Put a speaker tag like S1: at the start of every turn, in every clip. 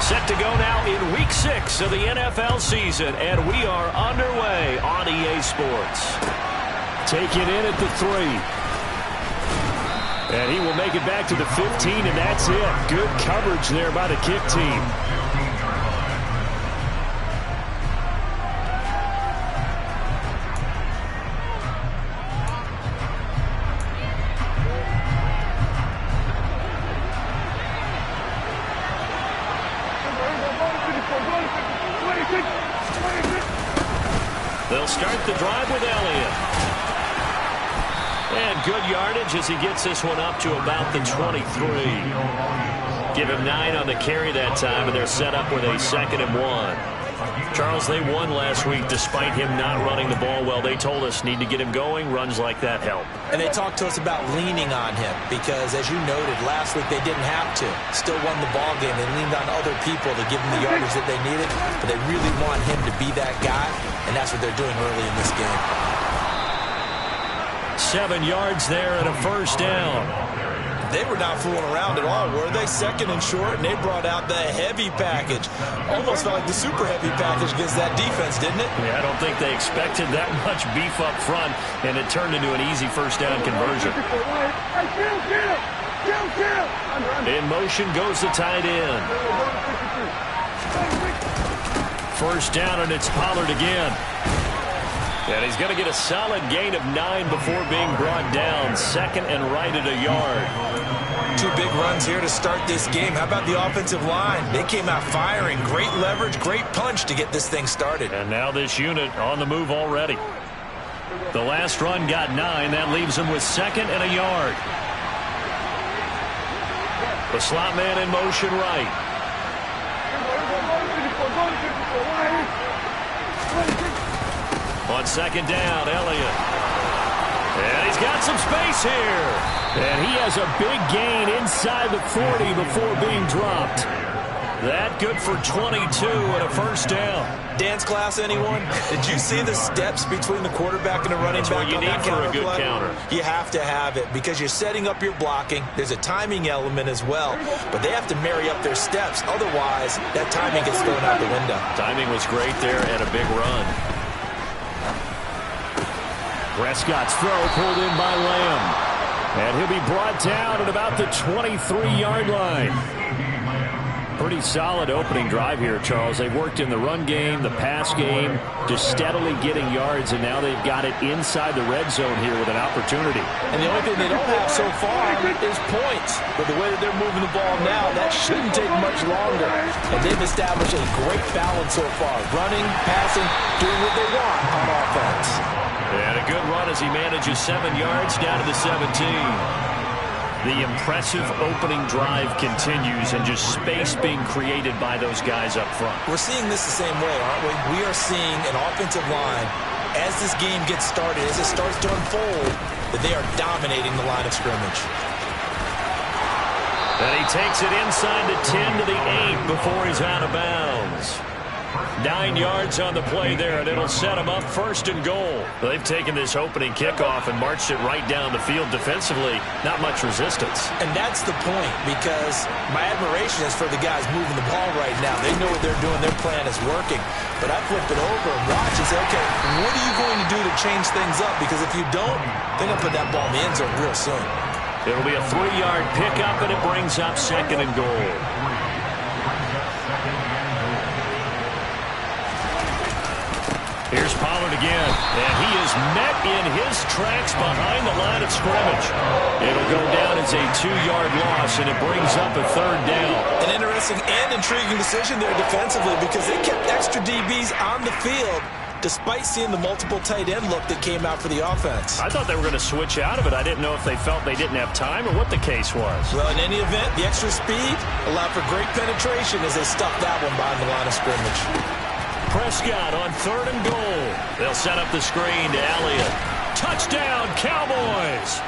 S1: Set to go now in Week 6 of the NFL season, and we are underway on EA Sports. Take it in at the 3. And he will make it back to the 15, and that's it. Good coverage there by the kick team. They'll start the drive with Elliott. And good yardage as he gets this one up to about the 23. Give him 9 on the carry that time, and they're set up with a 2nd and 1. Charles, they won last week despite him not running the ball well. They told us need to get him going. Runs like that help.
S2: And they talked to us about leaning on him because, as you noted, last week they didn't have to. Still won the ball game. They leaned on other people to give them the yardage that they needed, but they really want him to be that guy, and that's what they're doing early in this game.
S1: 7 yards there and a 1st down.
S2: They were not fooling around at all, were they? 2nd and short, and they brought out the heavy package. Almost felt like the super heavy package against that defense, didn't it?
S1: Yeah, I don't think they expected that much beef up front, and it turned into an easy 1st down conversion. In motion goes the tight end. 1st down, and it's Pollard again. And he's going to get a solid gain of 9 before being brought down. 2nd and right at a yard.
S2: 2 big runs here to start this game. How about the offensive line? They came out firing. Great leverage, great punch to get this thing started.
S1: And now this unit on the move already. The last run got 9. That leaves him with 2nd and a yard. The slot man in motion right. On 2nd down, Elliott. And he's got some space here. And he has a big gain inside the 40 before being dropped. That good for 22 and a 1st down.
S2: Dance class, anyone? Did you see the steps between the quarterback and the running back?
S1: That's what you need for a good counter.
S2: You have to have it because you're setting up your blocking. There's a timing element as well, but they have to marry up their steps. Otherwise, that timing gets thrown out the window.
S1: Timing was great there and a big run. Prescott's throw pulled in by Lamb. And he'll be brought down at about the 23-yard line. Pretty solid opening drive here, Charles. They've worked in the run game, the pass game, just steadily getting yards, and now they've got it inside the red zone here with an opportunity.
S2: And the only thing they don't have so far is points. But the way that they're moving the ball now, that shouldn't take much longer. And they've established a great balance so far. Running, passing, doing what they want on offense.
S1: And a good run as he manages 7 yards down to the 17. The impressive opening drive continues and just space being created by those guys up front.
S2: We're seeing this the same way, aren't we? We are seeing an offensive line, as this game gets started, as it starts to unfold, that they are dominating the line of scrimmage.
S1: And he takes it inside the 10 to the 8 before he's out of bounds. 9 yards on the play there, and it'll set him up 1st and goal. They've taken this opening kickoff and marched it right down the field defensively. Not much resistance.
S2: And that's the point, because my admiration is for the guys moving the ball right now. They know what they're doing. Their plan is working. But I flip it over and watch and say, okay, what are you going to do to change things up? Because if you don't, they're going to put that ball in the end zone real soon.
S1: It'll be a 3-yard pickup, and it brings up 2nd and goal. Here's Pollard again, and he is met in his tracks behind the line of scrimmage. It'll go down as a 2-yard loss, and it brings up a 3rd down.
S2: An interesting and intriguing decision there defensively because they kept extra DBs on the field despite seeing the multiple tight end look that came out for the offense.
S1: I thought they were going to switch out of it. I didn't know if they felt they didn't have time or what the case was.
S2: Well, in any event, the extra speed allowed for great penetration as they stuffed that one behind the line of scrimmage.
S1: Prescott on 3rd and goal. They'll set up the screen to Elliott. Touchdown, Cowboys!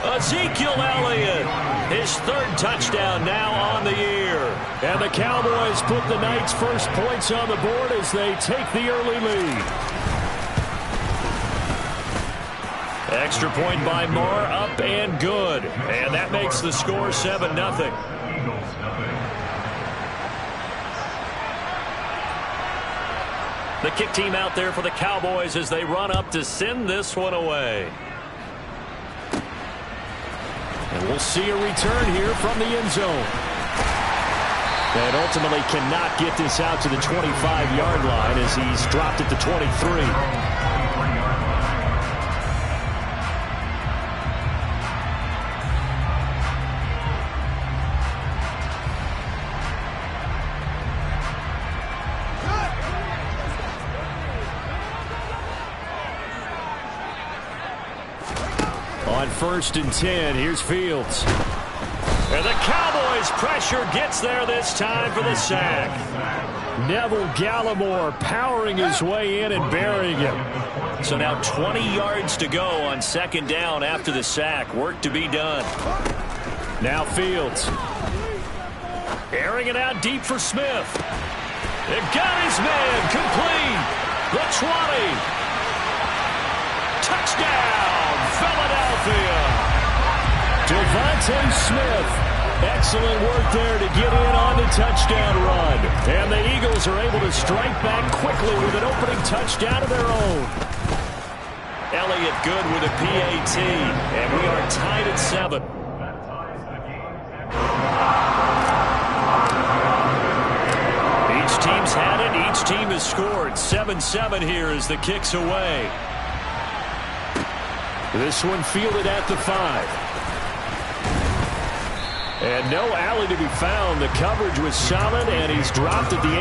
S1: Ezekiel Elliott, his 3rd touchdown now on the year. And the Cowboys put the night's first points on the board as they take the early lead. Extra point by Moore, up and good. And that makes the score 7-0. The kick team out there for the Cowboys as they run up to send this one away. And we'll see a return here from the end zone. And ultimately cannot get this out to the 25-yard line as he's dropped at the 23. On 1st and 10, here's Fields. And the Cowboys' pressure gets there this time for the sack. Neville Gallimore powering his way in and burying him. So now 20 yards to go on 2nd down after the sack. Work to be done. Now Fields. Airing it out deep for Smith. It got his man complete. The 20. Touchdown, Philadelphia. Devontae Smith. Excellent work there to get in on the touchdown run. And the Eagles are able to strike back quickly with an opening touchdown of their own. Elliott good with a PAT. And we are tied at 7. Each team's had it. Each team has scored. 7-7 here as the kick's away. This one fielded at the 5. And no alley to be found. The coverage was solid, and he's dropped at the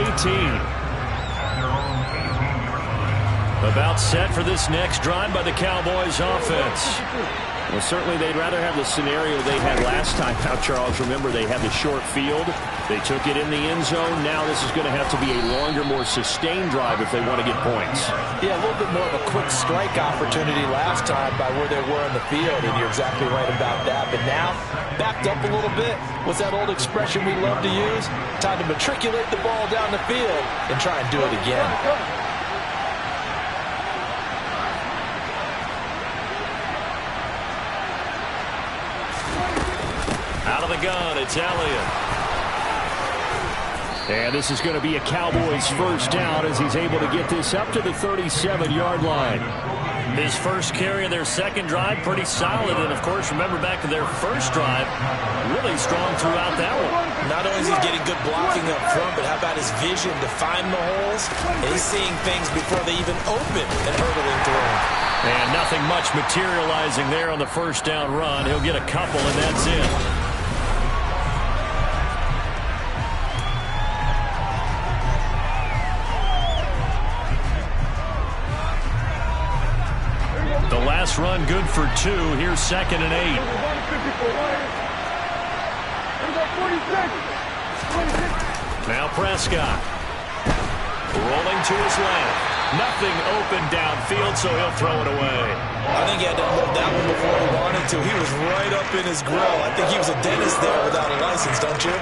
S1: 18. About set for this next drive by the Cowboys offense. Well, certainly they'd rather have the scenario they had last time out, Charles. Remember, they had the short field. They took it in the end zone. Now this is going to have to be a longer, more sustained drive if they want to get points. Yeah, a little bit more of a quick strike opportunity last time by where they were on the field, and you're exactly right about that. But now, backed up a little bit. What's that old expression we love to use? Time to matriculate the ball down the field and try and do it again. Out of the gun, it's Elliott. And this is going to be a Cowboys first down as he's able to get this up to the 37-yard line. His first carry of their second drive, pretty solid. And, of course, remember back to their first drive, really strong throughout that one. Not only is he getting good blocking up front, but how about his vision to find the holes? And he's seeing things before they even open and hurdling through them. And nothing much materializing there on the first down run. He'll get a couple, and that's it. The last run good for 2. Here's 2nd and 8. Now Prescott. Rolling to his left. Nothing open downfield, so he'll throw it away. I think he had to unload that one before he wanted to. He was right up in his grill. I think he was a dentist there without a license, don't you?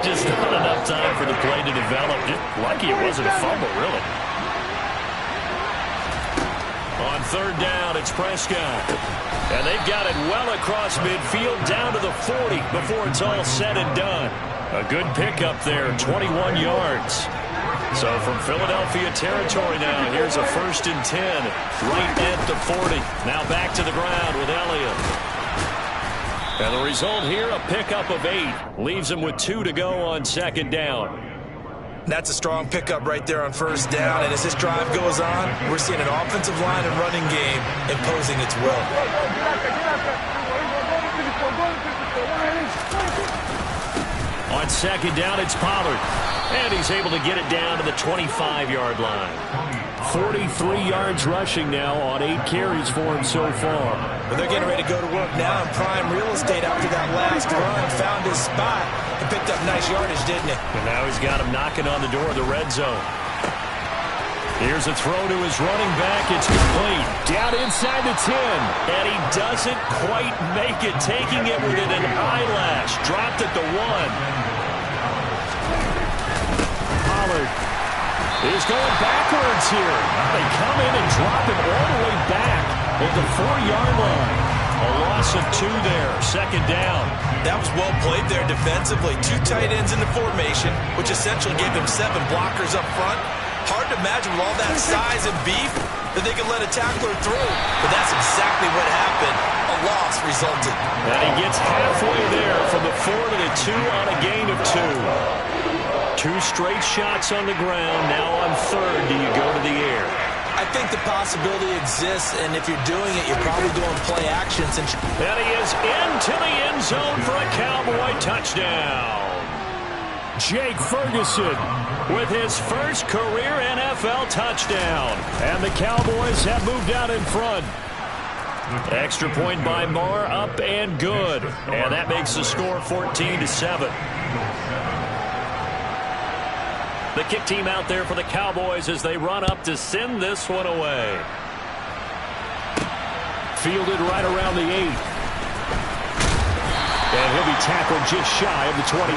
S1: Just not enough time for the play to develop. Just lucky it wasn't a fumble, really. On 3rd down, it's Prescott. And they've got it well across midfield down to the 40 before it's all said and done. A good pickup there, 21 yards. So from Philadelphia territory now, here's a 1st and 10 right at the 40. Now back to the ground with Elliott. And the result here, a pickup of 8. Leaves him with 2 to go on 2nd down. That's a strong pickup right there on 1st down. And as this drive goes on, we're seeing an offensive line and running game imposing its will. On 2nd down, it's Pollard. And he's able to get it down to the 25-yard line. 43 yards rushing now on 8 carries for him so far. But they're getting ready to go to work now in prime real estate after that last run. Found his spot and picked up nice yardage, didn't he? And now he's got him knocking on the door of the red zone. Here's a throw to his running back. It's complete. Down inside the 10. And he doesn't quite make it, taking it within an eyelash. Dropped at the 1. Pollard is going backwards here. They come in and drop him all the way back at the 4-yard line. A loss of 2 there, 2nd down. That was well played there defensively. 2 tight ends in the formation, which essentially gave them 7 blockers up front.
S2: Hard to imagine with all that size and beef that they could let a tackler through. But that's exactly what happened. A loss resulted.
S1: And he gets halfway there from the 4 to the 2 on a gain of 2. 2 straight shots on the ground. Now on third, do you go to the air?
S2: I think the possibility exists, and if you're doing it, you're probably doing play actions. And
S1: he is into the end zone for a Cowboy touchdown. Jake Ferguson with his first career NFL touchdown. And the Cowboys have moved out in front. Extra point by Marr, up and good. And that makes the score 14-7. The kick team out there for the Cowboys as they run up to send this one away. Fielded right around the 8. And he'll be tackled just shy of the 25.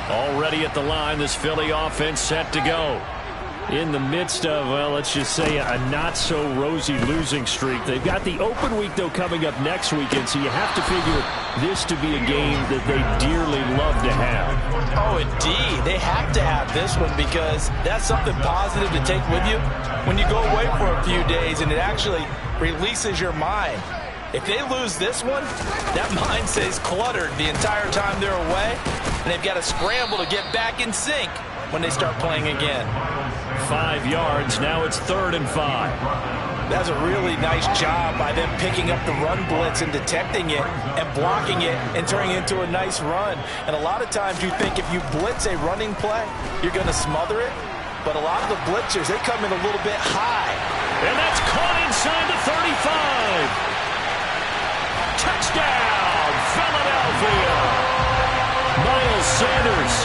S1: Already at the line, this Philly offense set to go. In the midst of, well, let's just say a not-so-rosy losing streak. They've got the open week, though, coming up next weekend, so you have to figure this to be a game that they dearly love to have.
S2: Oh, indeed. They have to have this one because that's something positive to take with you when you go away for a few days, and it actually releases your mind. If they lose this one, that mind stays cluttered the entire time they're away, and they've got to scramble to get back in sync when they start playing again.
S1: 5 yards. Now it's 3rd and 5.
S2: That's a really nice job by them picking up the run blitz and detecting it and blocking it and turning it into a nice run. And a lot of times you think if you blitz a running play, you're going to smother it. But a lot of the blitzers, they come in a little bit high.
S1: And that's caught inside the 35. Touchdown, Philadelphia. Miles Sanders,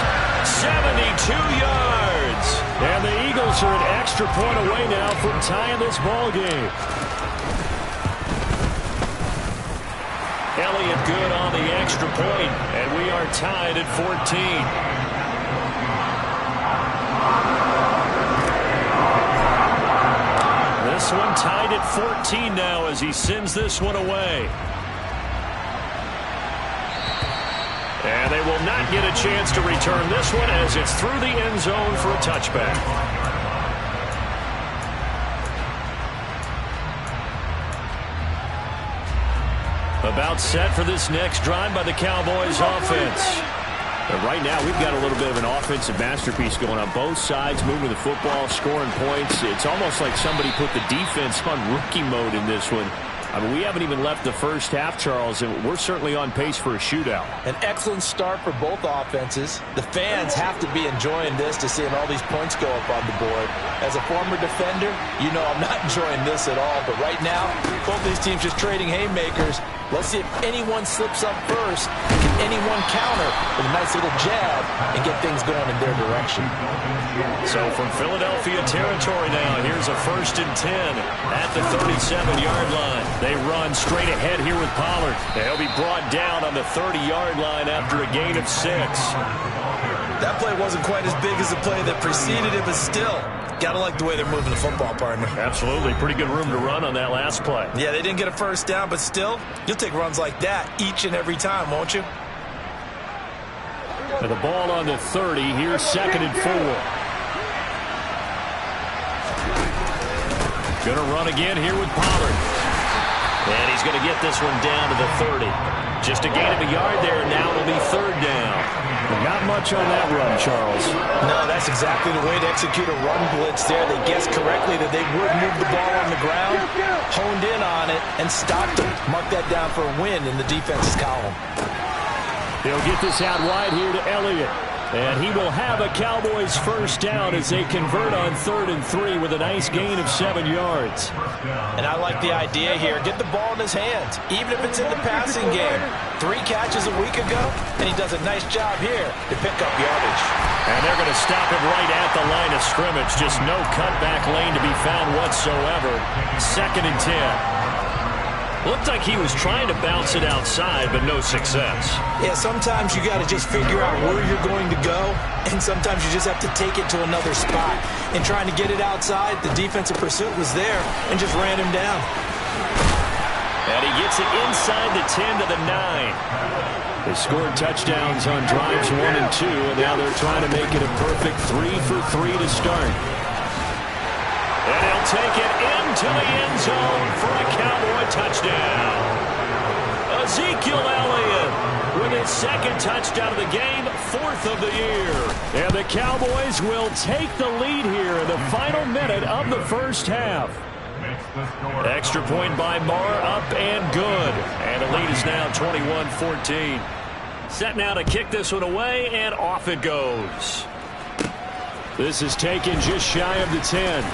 S1: 72 yards. And the Eagles are an extra point away now from tying this ball game. Elliott good on the extra point, and we are tied at 14. This one tied at 14 now as he sends this one away. And they will not get a chance to return this one as it's through the end zone for a touchback. About set for this next drive by the Cowboys offense. But right now we've got a little bit of an offensive masterpiece going on both sides, moving the football, scoring points. It's almost like somebody put the defense on rookie mode in this one. I mean, we haven't even left the first half, Charles, and we're certainly on pace for a shootout.
S2: An excellent start for both offenses. The fans have to be enjoying this to seeing all these points go up on the board. As a former defender, you know I'm not enjoying this at all. But right now, both these teams just trading haymakers. Let's see if anyone slips up first. Can anyone counter with a nice little jab and get things going in their direction?
S1: So from Philadelphia territory now, here's a 1st and 10 at the 37-yard line. They run straight ahead here with Pollard. They'll be brought down on the 30-yard line after a gain of 6.
S2: That play wasn't quite as big as the play that preceded it, but still, gotta like the way they're moving the football, partner.
S1: Absolutely. Pretty good room to run on that last play.
S2: Yeah, they didn't get a first down, but still, you'll take runs like that each and every time, won't you?
S1: And the ball on the 30. Here's 2nd and 4. Gonna run again here with Pollard. And he's going to get this one down to the 30. Just a gain of a yard there, and now it'll be 3rd down. Not much on that run, Charles.
S2: No, that's exactly the way to execute a run blitz there. They guessed correctly that they would move the ball on the ground, honed in on it, and stopped them. Mark that down for a win in the defense's column.
S1: They'll get this out wide here to Elliott. And he will have a Cowboys first down as they convert on 3rd and 3 with a nice gain of 7 yards.
S2: And I like the idea here. Get the ball in his hands, even if it's in the passing game. 3 catches a week ago, and he does a nice job here to pick up yardage.
S1: And they're going to stop him right at the line of scrimmage. Just no cutback lane to be found whatsoever. 2nd and 10. Looked like he was trying to bounce it outside, but no success.
S2: Yeah, sometimes you got to just figure out where you're going to go, and sometimes you just have to take it to another spot. In trying to get it outside, the defensive pursuit was there and just ran him down.
S1: And he gets it inside the 10 to the 9. They scored touchdowns on drives 1 and 2, and now they're trying to make it a perfect 3 for 3 to start. And he'll take it into the end zone for a Cowboy touchdown. Ezekiel Elliott with his second touchdown of the game, 4th of the year. And the Cowboys will take the lead here in the final minute of the first half. Extra point by Marr, up and good. And the lead is now 21-14. Set now to kick this one away, and off it goes. This is taken just shy of the 10.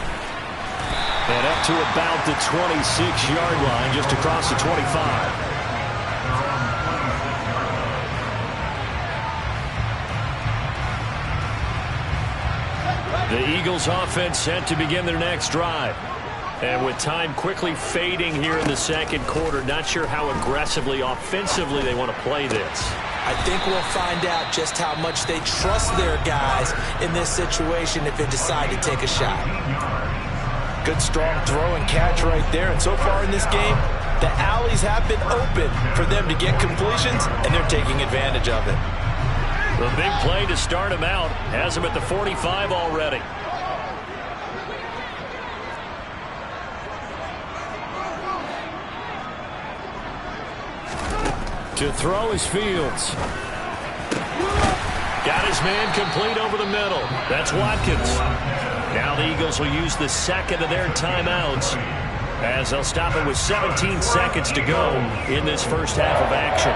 S1: And up to about the 26-yard line, just across the 25. The Eagles offense set to begin their next drive. And with time quickly fading here in the second quarter, not sure how aggressively, offensively they want to play this.
S2: I think we'll find out just how much they trust their guys in this situation if they decide to take a shot. Good strong throw and catch right there. And so far in this game, the alleys have been open for them to get completions, and they're taking advantage of it.
S1: The big play to start him out has him at the 45 already. To throw is Fields. Got his man complete over the middle. That's Watkins. Now the Eagles will use the second of their timeouts as they'll stop it with 17 seconds to go in this first half of action.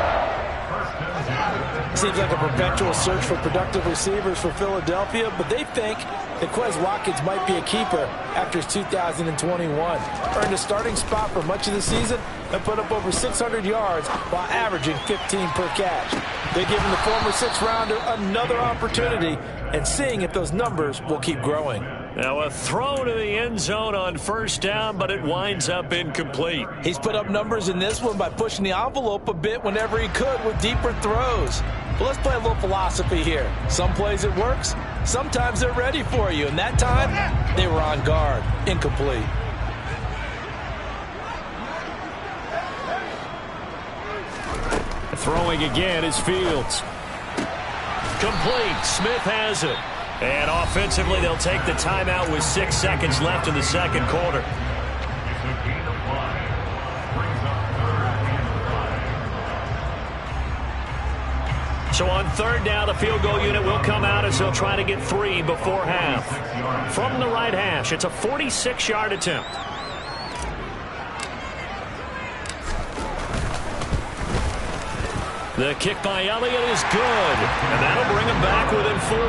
S2: Seems like a perpetual search for productive receivers for Philadelphia, but they think that Quez Watkins might be a keeper after his 2021. Earned a starting spot for much of the season and put up over 600 yards while averaging 15 per catch. They're giving the former sixth-rounder another opportunity and seeing if those numbers will keep growing.
S1: Now a throw to the end zone on first down, but it winds up incomplete.
S2: He's put up numbers in this one by pushing the envelope a bit whenever he could with deeper throws. But let's play a little philosophy here. Some plays it works, sometimes they're ready for you, and that time they were on guard. Incomplete.
S1: Throwing again is Fields. Complete. Smith has it. And offensively, they'll take the timeout with 6 seconds left in the second quarter. So on third down, the field goal unit will come out as they'll try to get 3 before half. From the right hash, it's a 46-yard attempt. The kick by Elliott is good, and that'll bring him back within 4.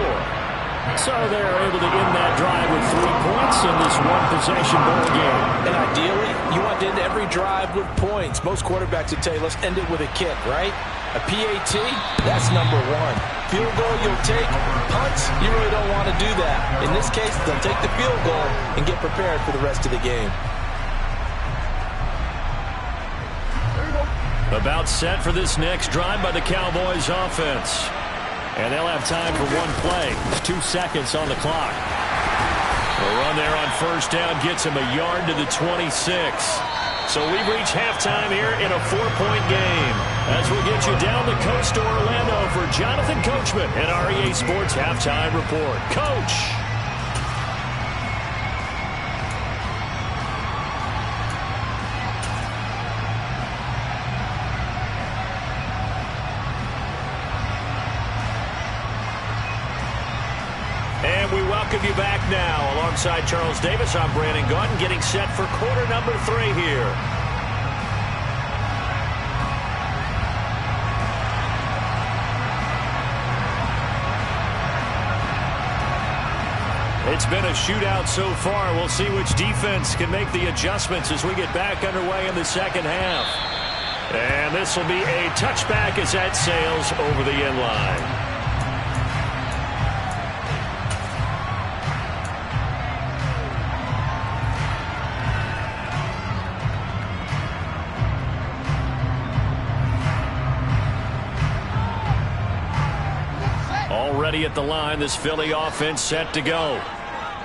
S1: So they're able to end that drive with 3 points in this one-possession ball game.
S2: And ideally, you want to end every drive with points. Most quarterbacks would tell you, let's end it with a kick, right? A PAT, that's number 1. Field goal you'll take. Punts, you really don't want to do that. In this case, they'll take the field goal and get prepared for the rest of the game.
S1: About set for this next drive by the Cowboys offense. And they'll have time for 1 play. There's 2 seconds on the clock. A run there on first down gets him a yard to the 26. So we've reached halftime here in a 4-point game. As we get you down the coast to Orlando for Jonathan Coachman and our EA Sports Halftime Report. Coach! And we welcome you back now. Alongside Charles Davis, I'm Brandon Gaudin, getting set for quarter number 3 here. It's been a shootout so far. We'll see which defense can make the adjustments as we get back underway in the second half. And this will be a touchback as that sails over the end line. Already at the line, this Philly offense set to go.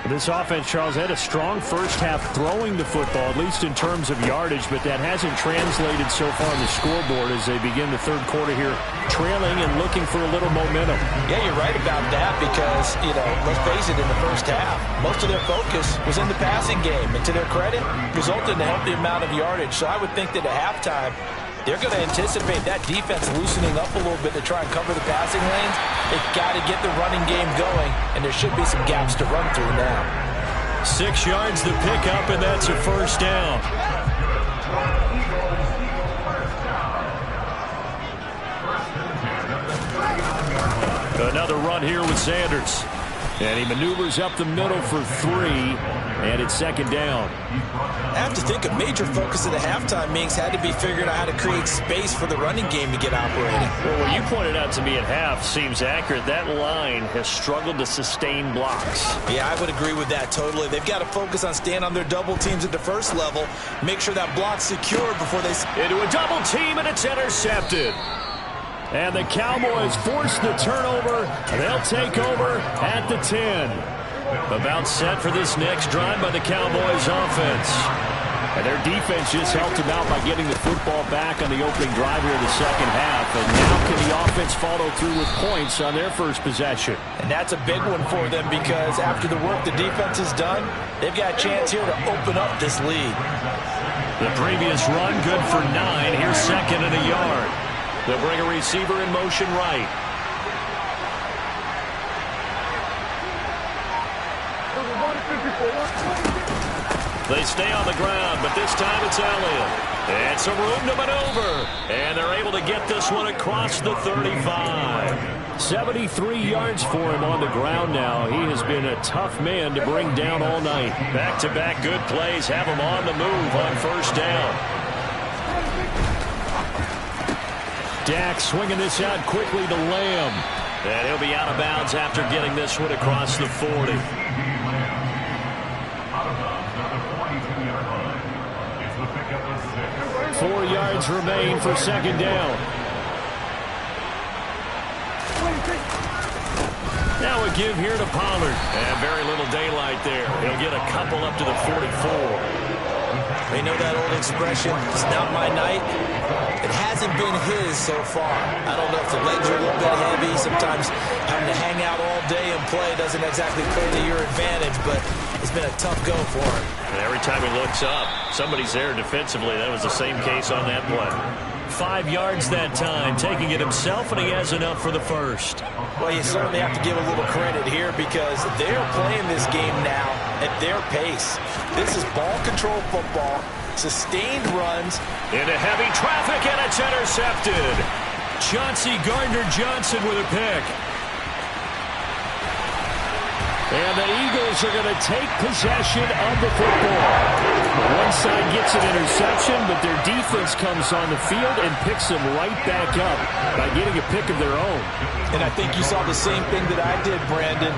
S1: This offense, Charles, had a strong first half throwing the football, at least in terms of yardage, but that hasn't translated so far on the scoreboard as they begin the third quarter here, trailing and looking for a little momentum.
S2: Yeah, you're right about that because, let's face it, in the first half, most of their focus was in the passing game, and to their credit, resulted in a healthy amount of yardage. So I would think that at halftime, they're going to anticipate that defense loosening up a little bit to try and cover the passing lanes. They've got to get the running game going, and there should be some gaps to run through now.
S1: 6 yards to pick up, and that's a first down. Another run here with Sanders. And he maneuvers up the middle for 3, and it's second down.
S2: I have to think a major focus of the halftime meetings had to be figuring out how to create space for the running game to get operating.
S1: Well, what you pointed out to me at half seems accurate. That line has struggled to sustain blocks.
S2: Yeah, I would agree with that totally. They've got to focus on staying on their double teams at the first level, make sure that block's secured before they...
S1: Into a double team, and it's intercepted. And the Cowboys force the turnover. They'll take over at the 10. About set for this next drive by the Cowboys offense. And their defense just helped them out by getting the football back on the opening drive here in the second half. And now can the offense follow through with points on their first possession?
S2: And that's a big one for them because after the work the defense has done, they've got a chance here to open up this lead.
S1: The previous run good for 9. Here's second and a yard. They'll bring a receiver in motion right. They stay on the ground, but this time it's Elliott. And some room to maneuver. And they're able to get this one across the 35. 73 yards for him on the ground now. He has been a tough man to bring down all night. Back-to-back good plays have him on the move on first down. Dak swinging this out quickly to Lamb. And he'll be out of bounds after getting this one across the 40. Four yards remain for second down. Now a give here to Pollard. And very little daylight there. He'll get a couple up to the 44.
S2: You know that old expression, it's not my night? It hasn't been his so far. I don't know if the legs are a little bit heavy. Sometimes having to hang out all day and play doesn't exactly play to your advantage, but it's been a tough go for him.
S1: And every time he looks up, somebody's there defensively. That was the same case on that play. 5 yards that time, taking it himself, and he has enough for the first.
S2: Well, you certainly have to give a little credit here because they're playing this game now at their pace. This is ball control football, sustained runs.
S1: Into heavy traffic, and it's intercepted. Chauncey Gardner-Johnson with a pick. And the Eagles are going to take possession of the football. One side gets an interception, but their defense comes on the field and picks them right back up by getting a pick of their own.
S2: And I think you saw the same thing that I did, Brandon.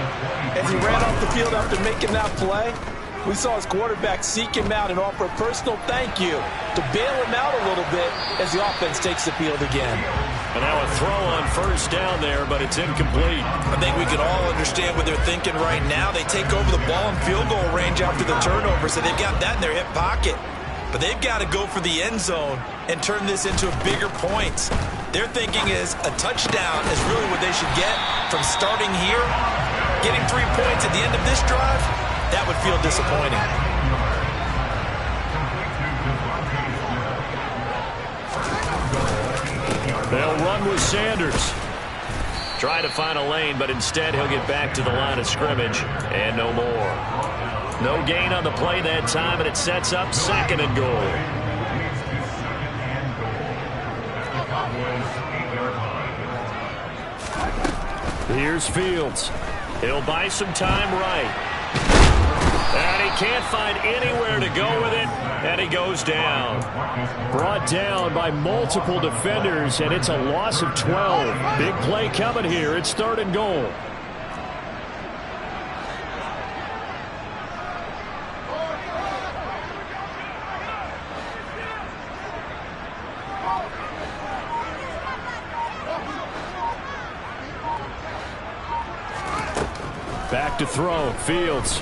S2: As he ran off the field after making that play, we saw his quarterback seek him out and offer a personal thank you to bail him out a little bit as the offense takes the field again.
S1: And now a throw on first down there, but it's incomplete.
S2: I think we can all understand what they're thinking right now. They take over the ball in field goal range after the turnover, so they've got that in their hip pocket. But they've got to go for the end zone and turn this into bigger points. Their thinking is a touchdown is really what they should get from starting here. Getting 3 points at the end of this drive, that would feel disappointing.
S1: They'll run with Sanders. Try to find a lane, but instead he'll get back to the line of scrimmage and no more. No gain on the play that time, and it sets up second and goal. Here's Fields. He'll buy some time right. And he can't find anywhere to go with it, and he goes down. Brought down by multiple defenders, and it's a loss of 12. Big play coming here. It's third and goal. Back to throw. Fields.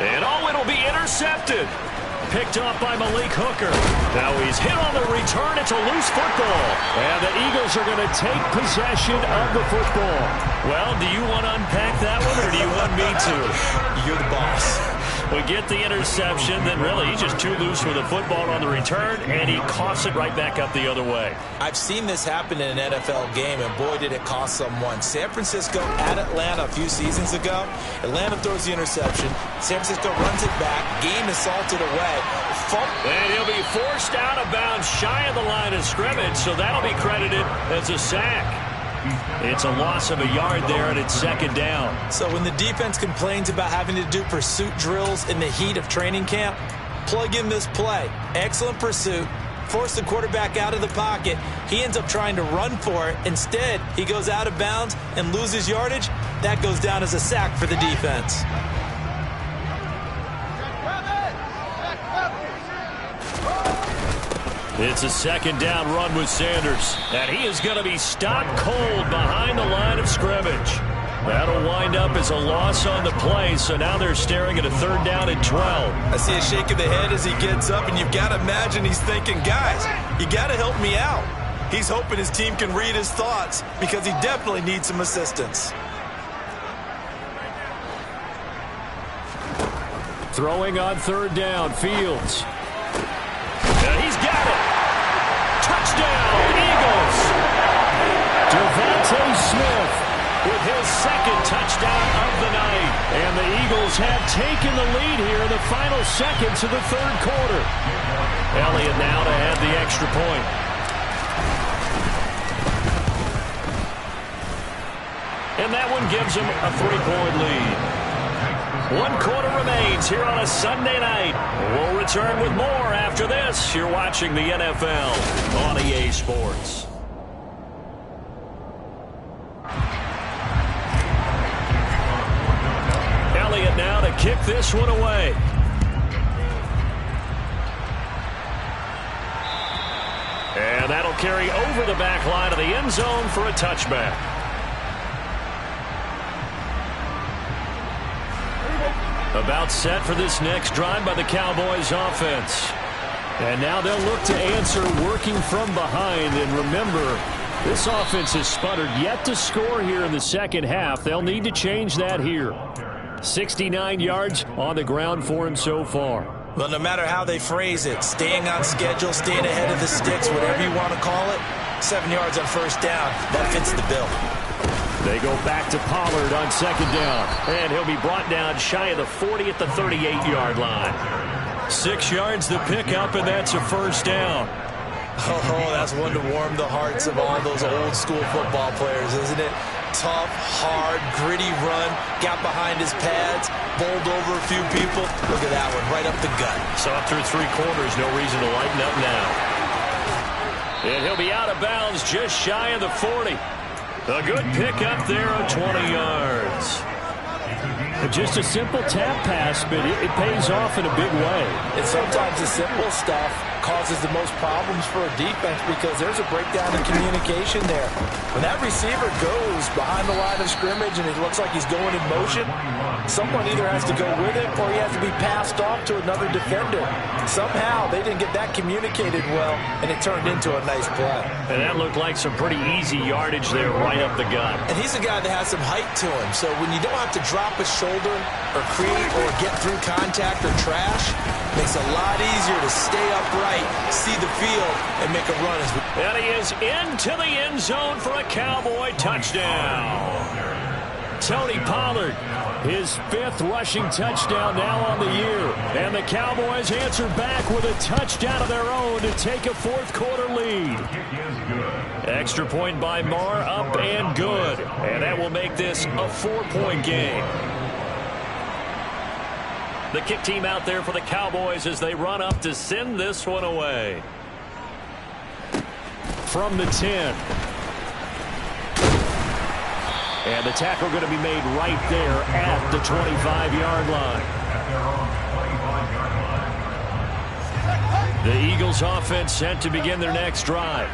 S1: And it'll be intercepted. Picked off by Malik Hooker. Now he's hit on the return. It's a loose football. And the Eagles are going to take possession of the football. Well, do you want to unpack that one, or do you want me to?
S2: You're the boss.
S1: We get the interception, then really he's just too loose with the football on the return, and he coughs it right back up the other way.
S2: I've seen this happen in an NFL game, and boy, did it cost someone. San Francisco at Atlanta a few seasons ago. Atlanta throws the interception. San Francisco runs it back. Game is salted away.
S1: And he'll be forced out of bounds shy of the line of scrimmage, so that'll be credited as a sack. It's a loss of a yard there, and it's second down.
S2: So when the defense complains about having to do pursuit drills in the heat of training camp, plug in this play. Excellent pursuit. Force the quarterback out of the pocket. He ends up trying to run for it. Instead, he goes out of bounds and loses yardage. That goes down as a sack for the defense.
S1: It's a second down run with Sanders. And he is going to be stopped cold behind the line of scrimmage. That'll wind up as a loss on the play, so now they're staring at a third down and 12.
S2: I see a shake of the head as he gets up, and you've got to imagine he's thinking, guys, you got to help me out. He's hoping his team can read his thoughts because he definitely needs some assistance.
S1: Throwing on third down, Fields. And he's got it. Touchdown, Eagles. Devontae Smith with his second touchdown of the night. And the Eagles have taken the lead here in the final seconds of the third quarter. Elliott now to add the extra point. And that one gives him a 3-point lead. 1 quarter remains here on a Sunday night. We'll return with more after this. You're watching the NFL on EA Sports. Elliott now to kick this one away. And that'll carry over the back line of the end zone for a touchback. About set for this next drive by the Cowboys offense. And now they'll look to answer working from behind. And remember, this offense has sputtered yet to score here in the second half. They'll need to change that here. 69 yards on the ground for him so far.
S2: Well, no matter how they phrase it, staying on schedule, staying ahead of the sticks, whatever you want to call it, 7 yards on first down, that fits the bill.
S1: They go back to Pollard on second down. And he'll be brought down shy of the 40 at the 38-yard line. 6 yards to pick up, and that's a first down.
S2: Oh, that's one to warm the hearts of all those old-school football players, isn't it? Tough, hard, gritty run, got behind his pads, bowled over a few people. Look at that one, right up the gut.
S1: Saw through 3 quarters, no reason to lighten up now. And he'll be out of bounds just shy of the 40. A good pickup there on 20 yards. Just a simple tap pass, but it pays off in a big way.
S2: And sometimes the simple stuff causes the most problems for a defense because there's a breakdown in communication there. When that receiver goes behind the line of scrimmage and it looks like he's going in motion, someone either has to go with it or he has to be passed off to another defender. Somehow they didn't get that communicated well, and it turned into a nice play.
S1: And that looked like some pretty easy yardage there right up the gut.
S2: And he's a guy that has some height to him, so when you don't have to drop a shoulder or create or get through contact or trash, it makes it a lot easier to stay upright, see the field, and make a run.
S1: And he is into the end zone for a Cowboy touchdown. Tony Pollard, his 5th rushing touchdown now on the year. And the Cowboys answer back with a touchdown of their own to take a 4th quarter lead. Extra point by Marr, up and good. And that will make this a 4-point game. The kick team out there for the Cowboys as they run up to send this one away. From the 10. And the tackle going to be made right there at the 25-yard line. The Eagles offense set to begin their next drive.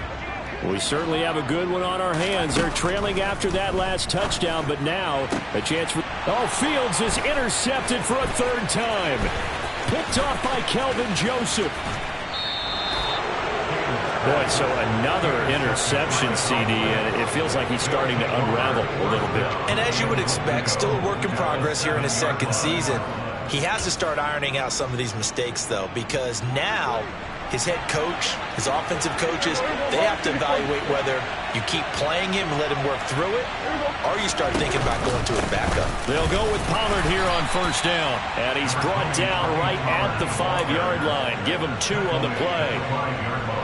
S1: We certainly have a good one on our hands. They're trailing after that last touchdown, but now a chance for... Oh, Fields is intercepted for a third time. Picked off by Kelvin Joseph. Boy, so another interception, CD, and it feels like he's starting to unravel a little bit.
S2: And as you would expect, still a work in progress here in his second season. He has to start ironing out some of these mistakes, though, because now his head coach, his offensive coaches, they have to evaluate whether you keep playing him and let him work through it, or you start thinking about going to his backup.
S1: They'll go with Pollard here on first down, and he's brought down right at the 5-yard line. Give him 2 on the play.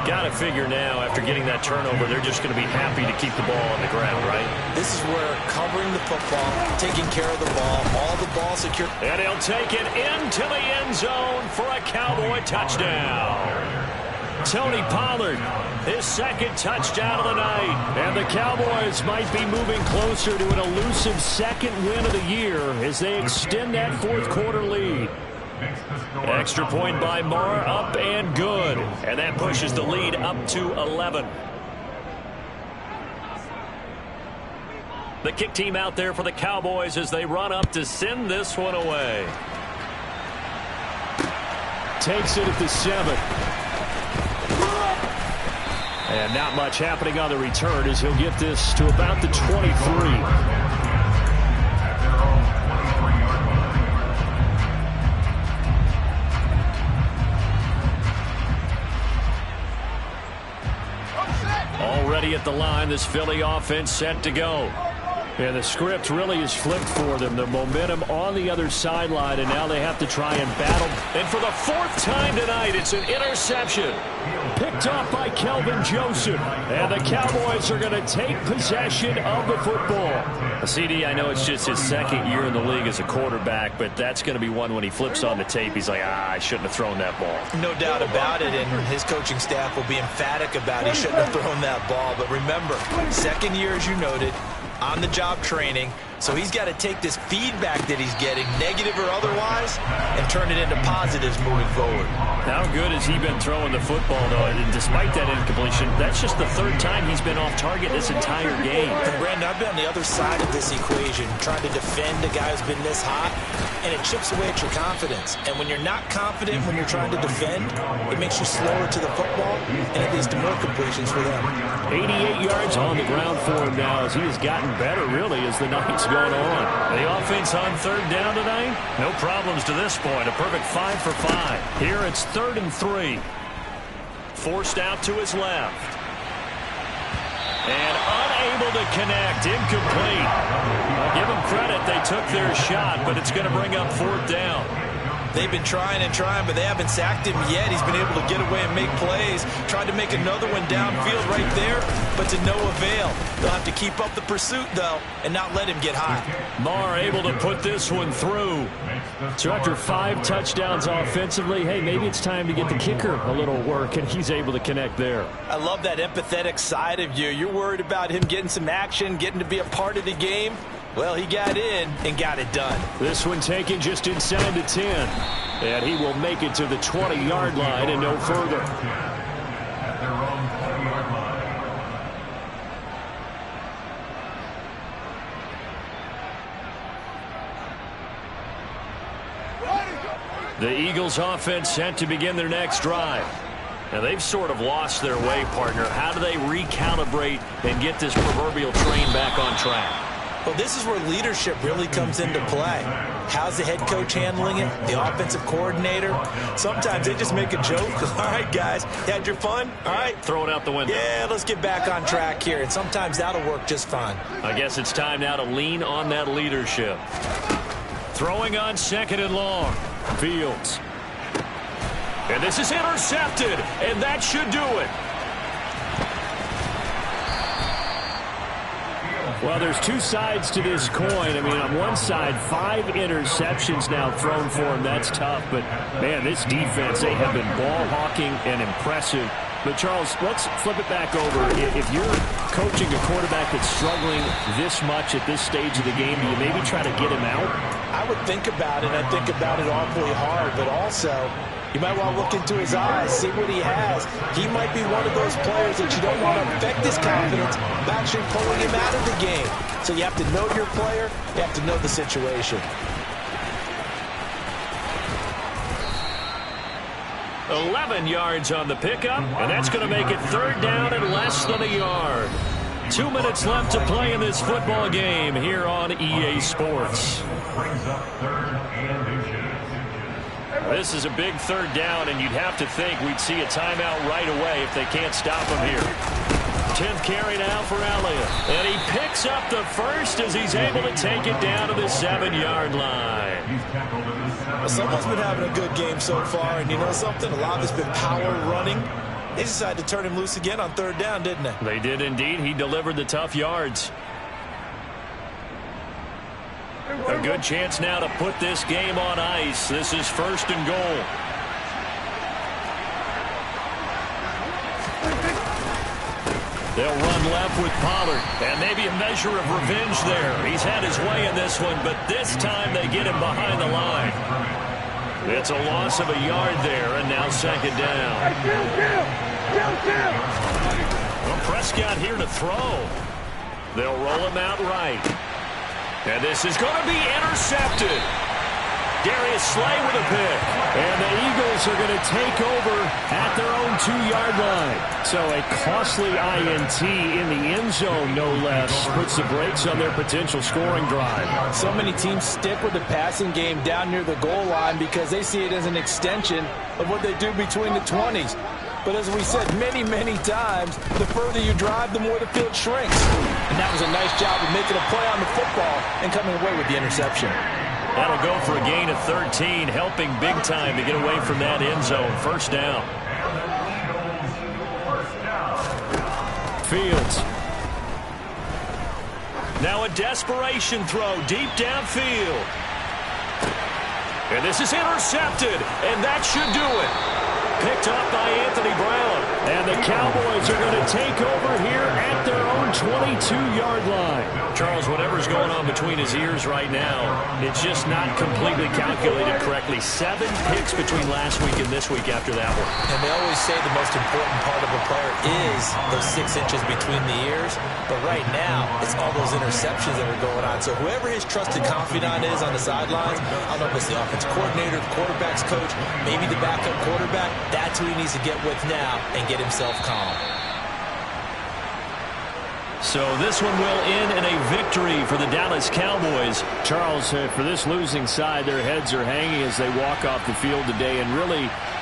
S1: Got to figure now, after getting that turnover, they're just going to be happy to keep the ball on the ground, right?
S2: This is where covering the football, taking care of the ball, all the ball secure.
S1: And he'll take it into the end zone for a Cowboy touchdown. Tony Pollard, his second touchdown of the night. And the Cowboys might be moving closer to an elusive second win of the year as they extend that fourth quarter lead. Extra point by Marr, up and good. And that pushes the lead up to 11. The kick team out there for the Cowboys as they run up to send this one away. Takes it at the 7. And not much happening on the return as he'll get this to about the 23. Already at the line, this Philly offense set to go. And the script really is flipped for them. The momentum on the other sideline, and now they have to try and battle. And for the 4th time tonight, it's an interception. Picked off by Kelvin Joseph. And the Cowboys are going to take possession of the football. CD, I know it's just his second year in the league as a quarterback, but that's going to be one when he flips on the tape. He's like, I shouldn't have thrown that ball.
S2: No doubt about it, and his coaching staff will be emphatic about he shouldn't have thrown that ball. But remember, second year, as you noted, on-the-job training, so he's got to take this feedback that he's getting, negative or otherwise, and turn it into positives moving forward.
S1: How good has he been throwing the football, though? And despite that incompletion, that's just the 3rd time he's been off target this entire game.
S2: And Brandon, I've been on the other side of this equation, trying to defend a guy who's been this hot, and it chips away at your confidence. And when you're not confident when you're trying to defend, it makes you slower to the football, and it leads to more completions for them.
S1: 88 yards on the ground for him now as he has gotten better, really, as the night's going on. The offense on 3rd down tonight? No problems to this point. A perfect 5 for 5. Here it's 3rd and 3. Forced out to his left. And unable to connect. Incomplete. I'll give them credit. They took their shot, but it's going to bring up 4th down.
S2: They've been trying and trying, but they haven't sacked him yet. He's been able to get away and make plays. Tried to make another one downfield right there, but to no avail. They'll have to keep up the pursuit, though, and not let him get high.
S1: Marr able to put this one through. So after 5 touchdowns offensively, hey, maybe it's time to get the kicker a little work, and he's able to connect there.
S2: I love that empathetic side of you. You're worried about him getting some action, getting to be a part of the game. Well, he got in and got it done.
S1: This one taken just inside the 10. And he will make it to the 20-yard line and no further. The Eagles offense set to begin their next drive. Now, they've sort of lost their way, partner. How do they recalibrate and get this proverbial train back on track?
S2: Well, this is where leadership really comes into play. How's the head coach handling it? The offensive coordinator? Sometimes they just make a joke. All right, guys, you had your fun? All right.
S1: Throw it out the window.
S2: Yeah, let's get back on track here. And sometimes that'll work just fine.
S1: I guess it's time now to lean on that leadership. Throwing on 2nd and long. Fields. And this is intercepted, and that should do it. Well, there's 2 sides to this coin. I mean, on one side, 5 interceptions now thrown for him. That's tough. But, man, this defense, they have been ball hawking and impressive. But, Charles, let's flip it back over. If you're coaching a quarterback that's struggling this much at this stage of the game, do you maybe try to get him out?
S2: I would think about it. I think about it awfully hard. But also, You might want to look into his eyes, see what he has. He might be one of those players that you don't want to affect his confidence by actually pulling him out of the game. So you have to know your player. You have to know the situation.
S1: 11 yards on the pickup, and that's going to make it third down and less than a yard. 2 minutes left to play in this football game here on EA Sports. This is a big third down, and you'd have to think we'd see a timeout right away if they can't stop him here. 10th carry now for Elliott, and he picks up the first as he's able to take it down to the 7-yard line.
S2: Well, someone's been having a good game so far, and you know something? A lot of it's been power running. They decided to turn him loose again on third down, didn't they?
S1: They did indeed. He delivered the tough yards. A good chance now to put this game on ice. This is first and goal. They'll run left with Pollard, and maybe a measure of revenge there. He's had his way in this one, but this time they get him behind the line. It's a loss of a yard there, and now second down. Well, Prescott here to throw. They'll roll him out right. And this is going to be intercepted. Darius Slay with a pick. And the Eagles are going to take over at their own 2-yard line. So a costly INT in the end zone, no less, puts the brakes on their potential scoring drive.
S2: So many teams stick with the passing game down near the goal line because they see it as an extension of what they do between the 20s. But as we said many, many times, the further you drive, the more the field shrinks. And that was a nice job of making a play on the football and coming away with the interception.
S1: That'll go for a gain of 13, helping big time to get away from that end zone. First down. Fields. Now a desperation throw deep downfield. And this is intercepted, and that should do it. Picked up by Anthony Brown. And the Cowboys are going to take over here at their own 22-yard line. Charles, whatever's going on between his ears right now, it's just not completely calculated correctly. 7 picks between last week and this week after that one.
S2: And they always say the most important part of a player is those 6 inches between the ears. But right now, it's all those interceptions that are going on. So whoever his trusted confidant is on the sidelines, I don't know if it's the offense coordinator, the quarterback's coach, maybe the backup quarterback, that's who he needs to get with now and get himself calm.
S1: So this one will end in a victory for the Dallas Cowboys.
S3: Charles, for this losing side, their heads are hanging as they walk off the field today, and really